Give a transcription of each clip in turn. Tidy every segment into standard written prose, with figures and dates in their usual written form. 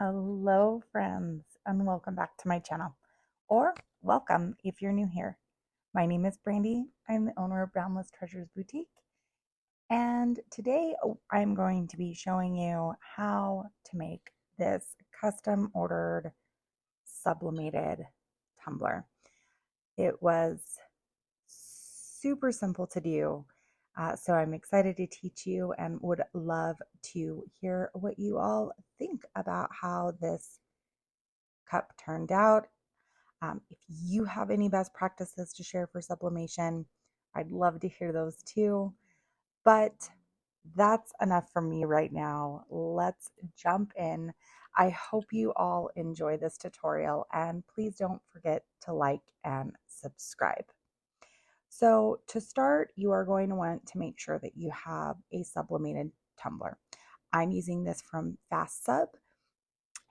Hello, friends, and welcome back to my channel. Or welcome if you're new here. My name is Brandy. I'm the owner of Boundless Treasures Boutique. And today I'm going to be showing you how to make this custom ordered sublimated tumbler. It was super simple to do. So I'm excited to teach you and would love to hear what you all think about how this cup turned out. If you have any best practices to share for sublimation, I'd love to hear those too. But that's enough for me right now. Let's jump in. I hope you all enjoy this tutorial, and please don't forget to like and subscribe. So to start, you are going to want to make sure that you have a sublimated tumbler. I'm using this from Fast Sub,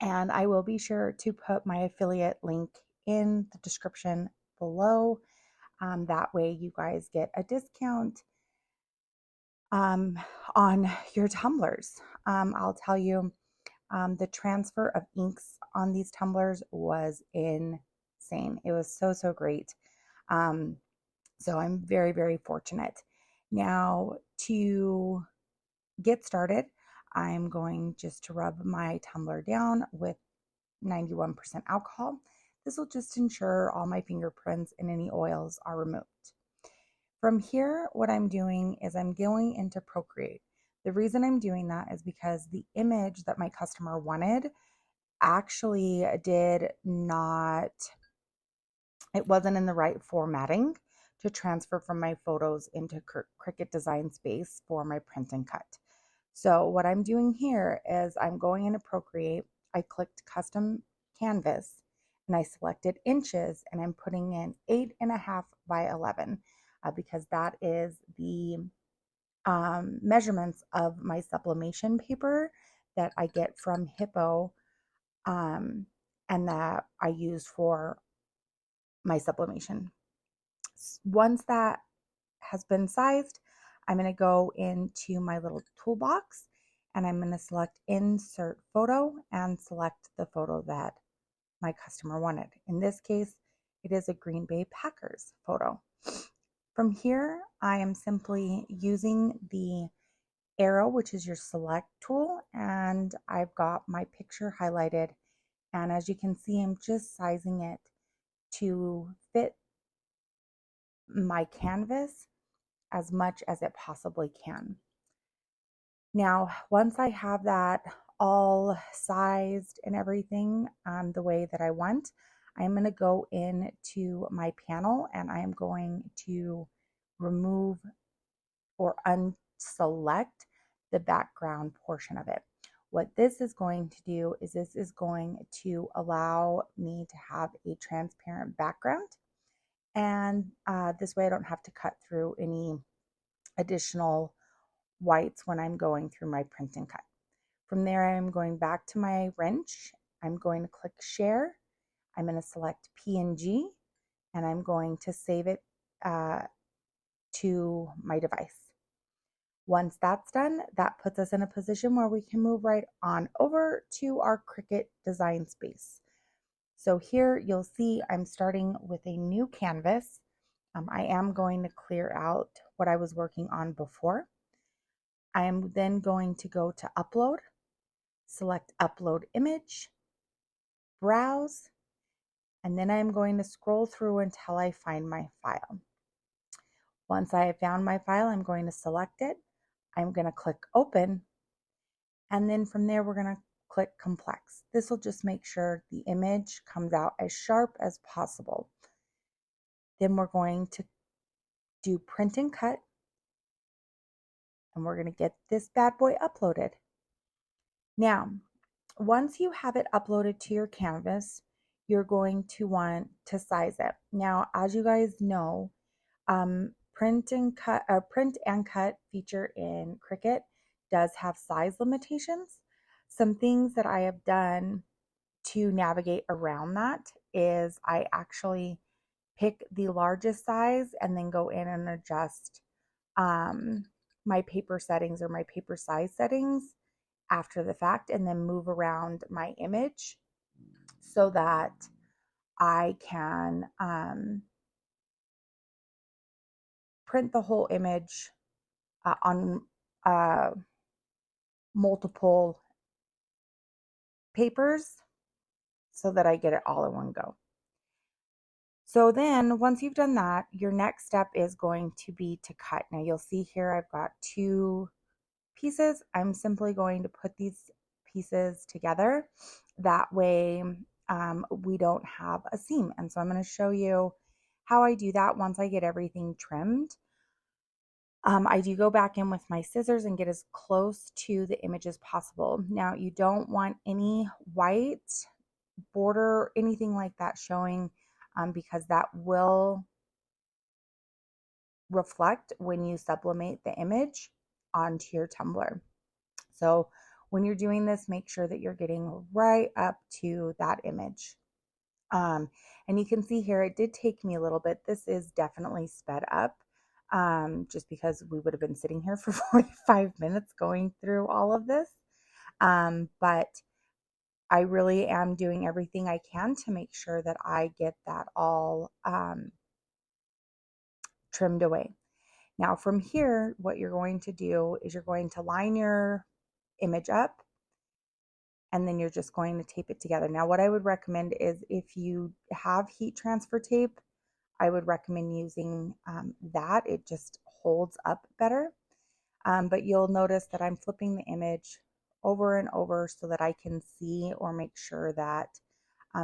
and I will be sure to put my affiliate link in the description below. That way you guys get a discount on your tumblers. I'll tell you, the transfer of inks on these tumblers was insane. It was so great. So I'm very fortunate. Now, to get started, I'm going just to rub my tumbler down with 91% alcohol. This will just ensure all my fingerprints and any oils are removed. From here, what I'm doing is I'm going into Procreate. The reason I'm doing that is because the image that my customer wanted actually did not, it wasn't in the right formatting to transfer from my photos into Cricut Design Space for my print and cut. So what I'm doing here is I'm going into Procreate. I clicked Custom Canvas and I selected inches, and I'm putting in 8.5 by 11 because that is the measurements of my sublimation paper that I get from Hippo and that I use for my sublimation. Once that has been sized, I'm going to go into my little toolbox and I'm going to select Insert Photo and select the photo that my customer wanted. In this case, it is a Green Bay Packers photo. From here, I am simply using the arrow, which is your select tool, and I've got my picture highlighted. And as you can see, I'm just sizing it to fit my canvas as much as it possibly can. Now, once I have that all sized and everything the way that I want, I'm going to go into my panel and I'm going to remove or unselect the background portion of it. What this is going to do is this is going to allow me to have a transparent background. And this way I don't have to cut through any additional whites when I'm going through my print and cut. From there, I'm going back to my wrench. I'm going to click share. I'm going to select PNG and I'm going to save it to my device. Once that's done, that puts us in a position where we can move right on over to our Cricut Design Space. So here you'll see I'm starting with a new canvas. I am going to clear out what I was working on before. I am then going to go to Upload, select Upload Image, Browse, and then I'm going to scroll through until I find my file. Once I have found my file, I'm going to select it. I'm going to click Open, and then from there we're going to click Complex. This will just make sure the image comes out as sharp as possible. Then we're going to do Print and Cut, and we're going to get this bad boy uploaded. Now, once you have it uploaded to your canvas, you're going to want to size it. Now, as you guys know, print and cut feature in Cricut does have size limitations. Some things that I have done to navigate around that is I actually pick the largest size and then go in and adjust my paper settings or my paper size settings after the fact and then move around my image so that I can print the whole image on uh, multiple papers so that I get it all in one go. So then once you've done that, your next step is going to be to cut. Now you'll see here I've got 2 pieces. I'm simply going to put these pieces together. That way we don't have a seam. And so I'm going to show you how I do that once I get everything trimmed. I do go back in with my scissors and get as close to the image as possible. Now you don't want any white border, anything like that showing, because that will reflect when you sublimate the image onto your tumbler. So when you're doing this, make sure that you're getting right up to that image. And you can see here, it did take me a little bit. This is definitely sped up, just because we would have been sitting here for 45 minutes going through all of this. But I really am doing everything I can to make sure that I get that all trimmed away. Now from here, what you're going to do is you're going to line your image up and then you're just going to tape it together. Now what I would recommend is if you have heat transfer tape, I would recommend using that. It just holds up better. But you'll notice that I'm flipping the image over and over so that I can see or make sure that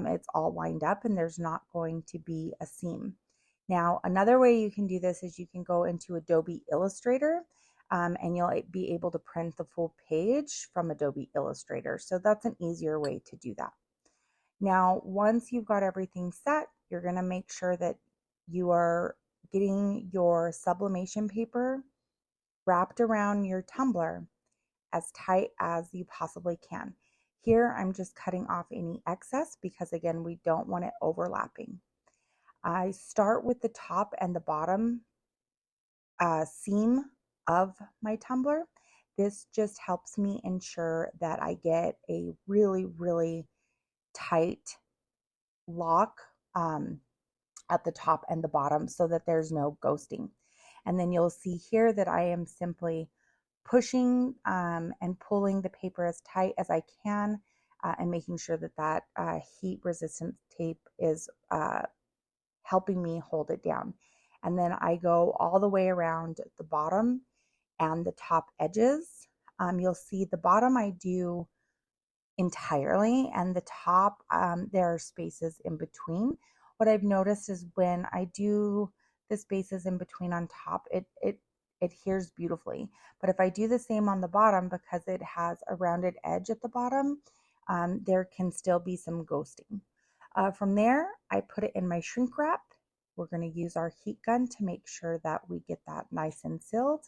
it's all lined up and there's not going to be a seam. Now, another way you can do this is you can go into Adobe Illustrator and you'll be able to print the full page from Adobe Illustrator. So that's an easier way to do that. Now, once you've got everything set, you're going to make sure that you are getting your sublimation paper wrapped around your tumbler as tight as you possibly can. Here, I'm just cutting off any excess because again, we don't want it overlapping. I start with the top and the bottom seam of my tumbler. This just helps me ensure that I get a really, really tight lock at the top and the bottom so that there's no ghosting. And then you'll see here that I am simply pushing and pulling the paper as tight as I can and making sure that that heat resistant tape is helping me hold it down. And then I go all the way around the bottom and the top edges. You'll see the bottom I do entirely, and the top there are spaces in between. What I've noticed is when I do the spaces in between on top, it adheres beautifully. But if I do the same on the bottom, because it has a rounded edge at the bottom, there can still be some ghosting. From there, I put it in my shrink wrap. We're going to use our heat gun to make sure that we get that nice and sealed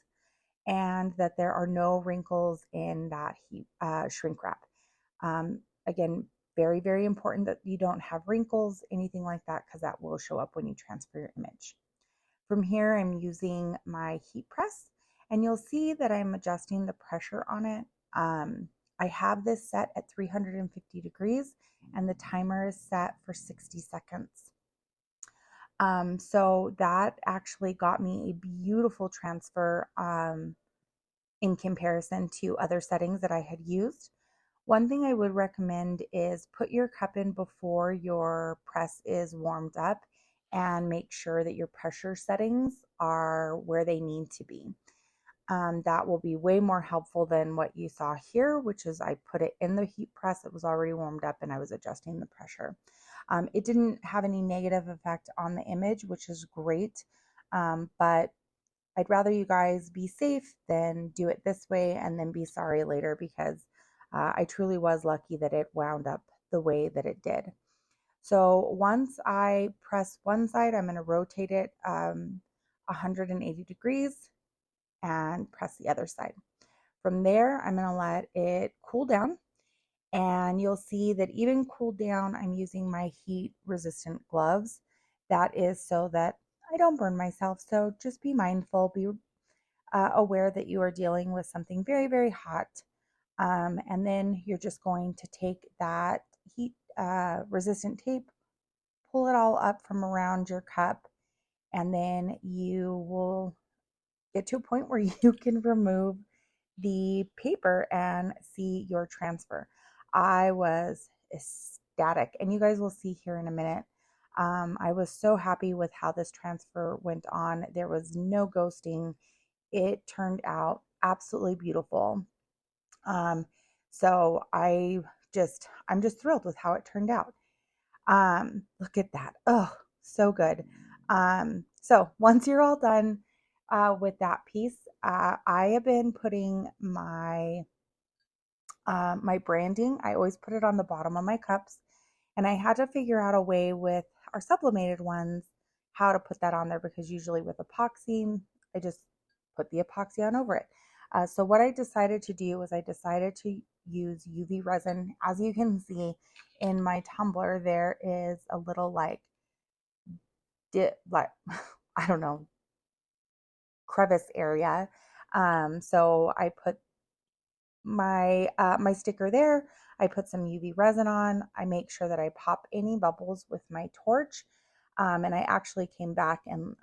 and that there are no wrinkles in that shrink wrap. Again, very, very important that you don't have wrinkles, anything like that, because that will show up when you transfer your image. From here, I'm using my heat press, and you'll see that I'm adjusting the pressure on it. I have this set at 350 degrees, and the timer is set for 60 seconds. So that actually got me a beautiful transfer in comparison to other settings that I had used. One thing I would recommend is put your cup in before your press is warmed up and make sure that your pressure settings are where they need to be. That will be way more helpful than what you saw here, which is I put it in the heat press. It was already warmed up and I was adjusting the pressure. It didn't have any negative effect on the image, which is great. But I'd rather you guys be safe than do it this way and then be sorry later, because I truly was lucky that it wound up the way that it did. So once I press one side, I'm going to rotate it 180 degrees and press the other side. From there, I'm going to let it cool down. And you'll see that even cooled down, I'm using my heat resistant gloves. That is so that I don't burn myself. So just be mindful, be aware that you are dealing with something very, very hot And then you're just going to take that heat resistant tape, pull it all up from around your cup, and then you will get to a point where you can remove the paper and see your transfer. I was ecstatic, and you guys will see here in a minute. I was so happy with how this transfer went on. There was no ghosting. It turned out absolutely beautiful. Um, so I'm just thrilled with how it turned out. Look at that. Oh, so good. So once you're all done with that piece, I have been putting my branding. I always put it on the bottom of my cups, and I had to figure out a way with our sublimated ones how to put that on there, because usually with epoxy, I just put the epoxy on over it. So what I decided to do was I decided to use UV resin. As you can see in my tumbler, there is a little like I don't know, crevice area. So I put my sticker there. I put some UV resin on. I make sure that I pop any bubbles with my torch. And I actually came back and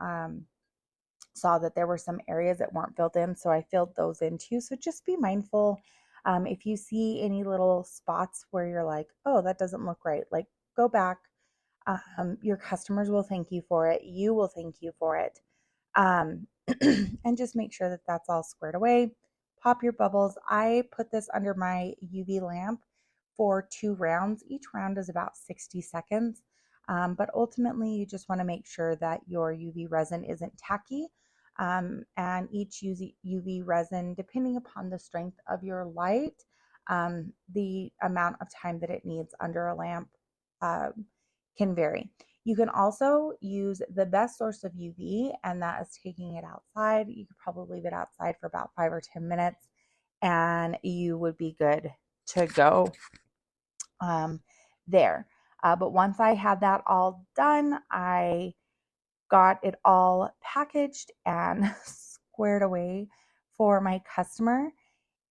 saw that there were some areas that weren't filled in, so I filled those in too. So just be mindful. If you see any little spots where you're like, oh, that doesn't look right, like go back. Your customers will thank you for it. You will thank you for it. Um, and just make sure that that's all squared away. Pop your bubbles. I put this under my UV lamp for 2 rounds. Each round is about 60 seconds. But ultimately, you just want to make sure that your UV resin isn't tacky. And each UV resin, depending upon the strength of your light, the amount of time that it needs under a lamp can vary. You can also use the best source of UV, and that is taking it outside. You could probably leave it outside for about 5 or 10 minutes, and you would be good to go there. But once I had that all done, I got it all packaged and squared away for my customer.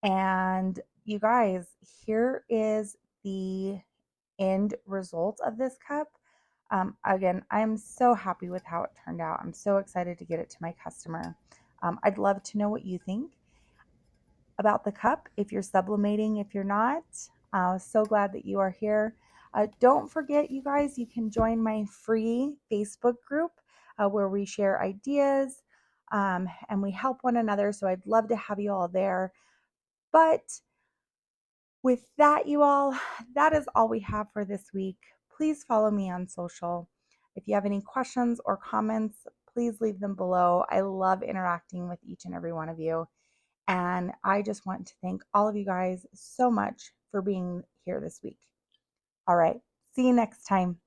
And you guys, here is the end result of this cup. Again, I'm so happy with how it turned out. I'm so excited to get it to my customer. I'd love to know what you think about the cup, if you're sublimating, if you're not. So glad that you are here. Don't forget, you guys, you can join my free Facebook group where we share ideas and we help one another. So I'd love to have you all there. But with that, you all, that is all we have for this week. Please follow me on social. If you have any questions or comments, please leave them below. I love interacting with each and every one of you. And I just want to thank all of you guys so much for being here this week. All right, see you next time.